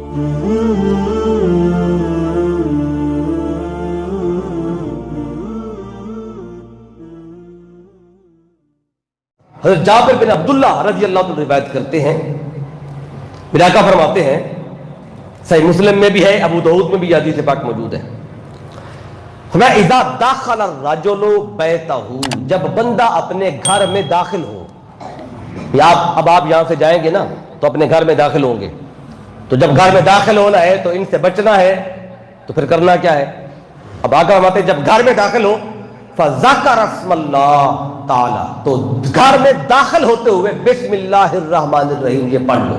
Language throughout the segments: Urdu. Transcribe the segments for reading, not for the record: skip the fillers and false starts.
حضرت جابر بن عبداللہ رضی اللہ عنہ روایت کرتے ہیں، میرے آقا فرماتے ہیں، صحیح مسلم میں بھی ہے، ابو داؤد میں بھی حدیث پاک موجود ہے، فرمایا اذا دخل الرجل بیتہ، جب بندہ اپنے گھر میں داخل ہو، یا اب آپ یہاں سے جائیں گے نا تو اپنے گھر میں داخل ہوں گے، تو جب گھر میں داخل ہونا ہے تو ان سے بچنا ہے، تو پھر کرنا کیا ہے؟ اب آقا فرماتے ہیں جب گھر میں داخل ہو فذکر اسم اللہ تعالی، تو گھر میں داخل ہوتے ہوئے بسم اللہ الرحمن الرحیم یہ پڑھ لو۔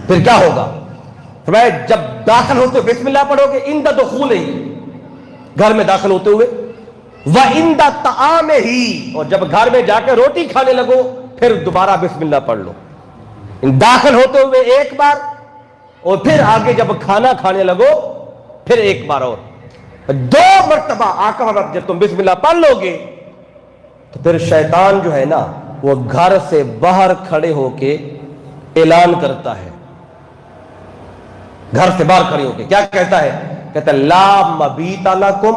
پھر کیا ہوگا؟ فرمایا جب داخل ہوتے ہوئے بسم اللہ پڑھو گے، عند دخولہ، گھر میں داخل ہوتے ہوئے، وعند طعامہ، اور جب گھر میں جا کے روٹی کھانے لگو پھر دوبارہ بسم اللہ پڑھ لو۔ داخل ہوتے ہوئے ایک بار، اور پھر آگے جب کھانا کھانے لگو پھر ایک بار، اور 2 مرتبہ آقا فرماتے جب تم بسم اللہ پڑھ لو گے تو پھر شیطان جو ہے نا وہ گھر سے باہر کھڑے ہو کے اعلان کرتا ہے، گھر سے باہر کھڑے ہو کے کیا کہتا ہے؟ کہتا ہے لا مبیت لکم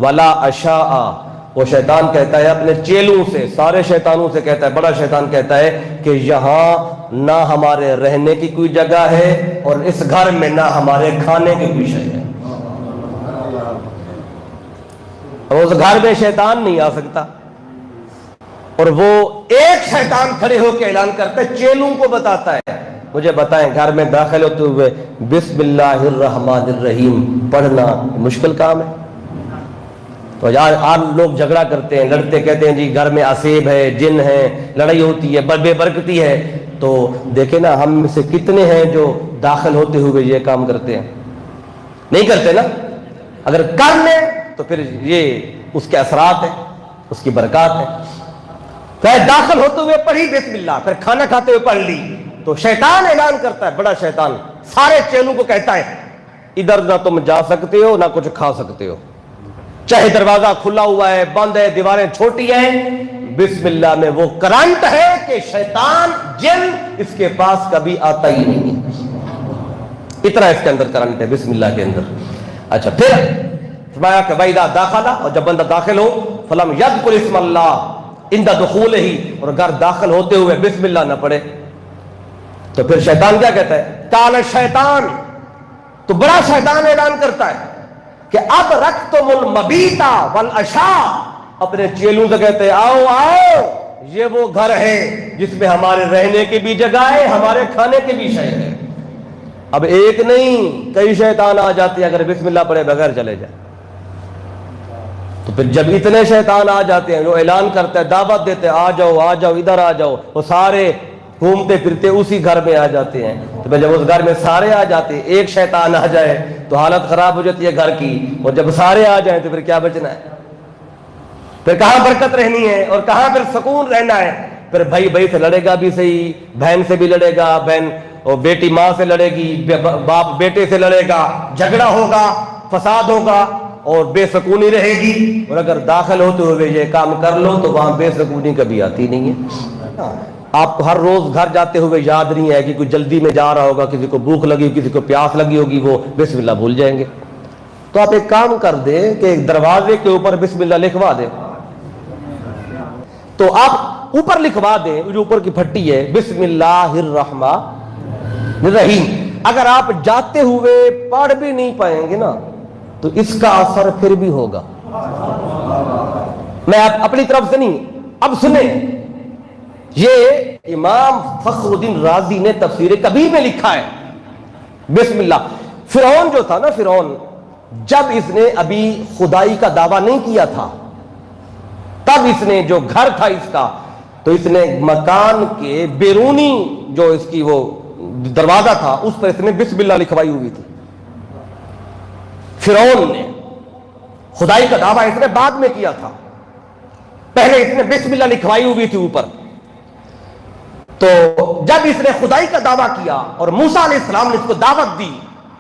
ولا عشاء، وہ شیطان کہتا ہے اپنے چیلوں سے، سارے شیطانوں سے کہتا ہے، بڑا شیطان کہتا ہے کہ یہاں نہ ہمارے رہنے کی کوئی جگہ ہے اور اس گھر میں نہ ہمارے کھانے کی کوئی شے ہے۔ اس گھر میں شیطان نہیں آ سکتا، اور وہ ایک شیطان کھڑے ہو کے اعلان کرتا ہے، چیلوں کو بتاتا ہے مجھے بتائیں گھر میں داخل ہوتے ہوئے بسم اللہ الرحمن الرحیم پڑھنا مشکل کام ہے؟ تو آج لوگ جھگڑا کرتے ہیں، لڑتے، کہتے ہیں جی گھر میں عصیب ہے، جن ہے، لڑائی ہوتی ہے، بے برکتی ہے۔ تو دیکھیں نا ہم میں سے کتنے ہیں جو داخل ہوتے ہوئے یہ کام کرتے ہیں؟ نہیں کرتے نا۔ اگر کر لیں تو پھر یہ اس کے اثرات ہیں، اس کی برکات ہے۔ پھر داخل ہوتے ہوئے پڑھی بسم اللہ، پھر کھانا کھاتے ہوئے پڑھ لی، تو شیطان اعلان کرتا ہے، بڑا شیطان سارے چیلوں کو کہتا ہے ادھر نہ تم جا سکتے ہو نہ کچھ کھا سکتے ہو، چاہے دروازہ کھلا ہوا ہے، بند ہے، دیواریں چھوٹی ہیں، بسم اللہ میں وہ کرنٹ ہے کہ شیطان جن اس کے پاس کبھی آتا ہی نہیں ہے، اتنا اس کے اندر کرنٹ ہے بسم اللہ کے اندر۔ اچھا پھر فرمایا کہ وَإِذَا دَخَلَ، اور جب بندہ داخل ہو فَلَمْ يَذْكُرِ اسْمَ اللَّهِ عِنْدَ دُخُولِهِ، اور گھر داخل ہوتے ہوئے بسم اللہ نہ پڑھے، تو پھر شیطان کیا کہتا ہے؟ قال الشیطان، تو بڑا شیطان اعلان کرتا ہے کہ اب رکتم المبیت والعشاء، اپنے چیلوں سے کہتے ہیں آؤ آؤ، یہ وہ گھر ہے جس میں ہمارے رہنے کی بھی جگہ ہے، ہمارے کھانے کی بھی شے ہے۔ اب ایک نہیں کئی شیطان آ جاتے ہیں، اگر بسم اللہ پڑھے بغیر چلے جائے۔ تو پھر جب اتنے شیطان آ جاتے ہیں، جو اعلان کرتے ہیں، دعوت دیتے ہیں آ جاؤ آ جاؤ ادھر آ جاؤ، وہ سارے گھومتے پھرتے اسی گھر میں آ جاتے ہیں۔ تو پھر جب اس گھر میں سارے آ جاتے ہیں، ایک شیطان آ جائے تو حالت خراب ہو جاتی ہے گھر کی، اور جب سارے آ جائیں تو پھر کیا بچنا ہے؟ پھر کہاں برکت رہنی ہے اور کہاں پھر سکون رہنا ہے؟ پھر بھائی بھائی سے لڑے گا بھی صحیح، بہن سے بھی لڑے گا، بہن اور بیٹی ماں سے لڑے گی، باپ بیٹے سے لڑے گا، جھگڑا ہوگا، فساد ہوگا اور بے سکونی رہے گی۔ اور اگر داخل ہوتے ہوئے یہ کام کر لو تو وہاں بے سکونی کبھی آتی نہیں ہے۔ آپ کو ہر روز گھر جاتے ہوئے یاد نہیں ہے کہ کوئی جلدی میں جا رہا ہوگا، کسی کو بھوک لگی، کسی کو پیاس لگی ہوگی، وہ بسم اللہ بھول جائیں گے۔ تو آپ ایک کام کر دیں کہ ایک دروازے کے اوپر بسم اللہ لکھوا دیں، تو آپ اوپر لکھوا دیں، جو اوپر کی پھٹی ہے بسم اللہ الرحمن الرحیم۔ اگر آپ جاتے ہوئے پڑھ بھی نہیں پائیں گے نا تو اس کا اثر پھر بھی ہوگا۔ میں اپنی طرف سے نہیں، اب سنیں، یہ امام فخر الدین رازی نے تفسیر کبیر میں لکھا ہے بسم اللہ۔ فرعون جو تھا نا، فرعون جب اس نے ابھی خدائی کا دعویٰ نہیں کیا تھا، تب اس نے جو گھر تھا اس کا، تو اس نے مکان کے بیرونی جو اس کی وہ دروازہ تھا اس پر اس نے بسم اللہ لکھوائی ہوئی تھی۔ فرعون نے خدائی کا دعویٰ اس نے بعد میں کیا تھا، پہلے اس نے بسم اللہ لکھوائی ہوئی تھی اوپر۔ تو جب اس نے خدائی کا دعویٰ کیا اور موسیٰ علیہ السلام نے اس کو دعوت دی،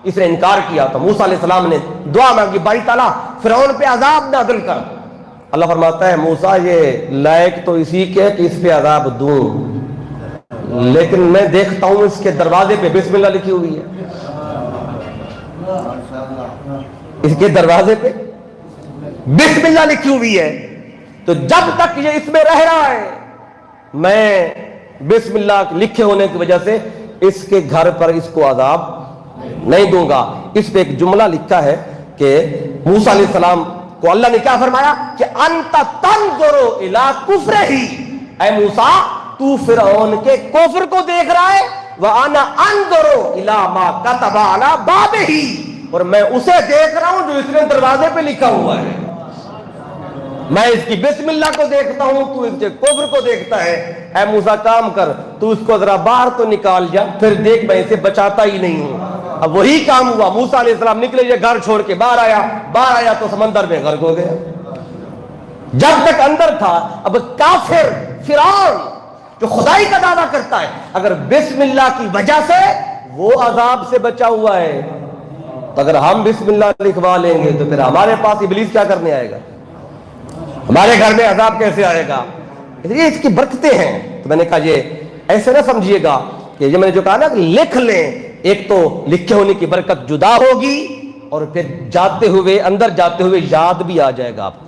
اس نے انکار کیا، تو موسیٰ علیہ السلام نے دعا مانگی، باری تعالیٰ فرعون پہ عذاب نازل کر۔ اللہ فرماتا ہے موسیٰ یہ لائق تو اسی کے کہ اس پہ عذاب دوں، لیکن میں دیکھتا ہوں اس کے دروازے پہ بسم اللہ لکھی ہوئی ہے، اس کے دروازے پہ بسم اللہ لکھی ہوئی ہے. تو جب تک یہ اس میں رہ رہا ہے میں بسم اللہ لکھے ہونے کی وجہ سے اس کے گھر پر اس کو عذاب نہیں دوں گا. اس پہ ایک جملہ لکھا ہے کہ موسیٰ علیہ السلام کو اللہ نے کیا فرمایا کہ انت تنظر الی کفرہ، اے موسیٰ تو فرعون کے کفر کو دیکھ رہا ہے، وانا انظر الی ما کتب علی بابہ، اور میں اسے دیکھ رہا ہوں جو اس نے دروازے پہ لکھا ہوا ہے. میں اس کی بسم اللہ کو دیکھتا ہوں، تو اس کے کفر کو دیکھتا ہے. اے موسیٰ کام کر، تو اس کو ذرا باہر تو نکال جا، پھر دیکھ میں اسے بچاتا ہی نہیں ہوں. اب وہی کام ہوا، موسیٰ علیہ السلام نکلے، یہ گھر چھوڑ کے باہر آیا تو سمندر میں غرق ہو گیا. جب تک اندر تھا، اب کافر فرعون جو خدائی کا دعویٰ کرتا ہے، اگر بسم اللہ کی وجہ سے وہ عذاب سے بچا ہوا ہے، تو اگر ہم بسم اللہ لکھوا لیں گے تو پھر ہمارے پاس ابلیس کیا کرنے آئے گا؟ ہمارے گھر میں عذاب کیسے آئے گا؟ یہ اس کی برکتیں ہیں. تو میں نے کہا یہ ایسے نہ سمجھیے گا کہ یہ میں نے جو کہا نا کہ لکھ لیں، ایک تو لکھے ہونے کی برکت جدا ہوگی اور پھر جاتے ہوئے اندر جاتے ہوئے یاد بھی آ جائے گا آپ کو.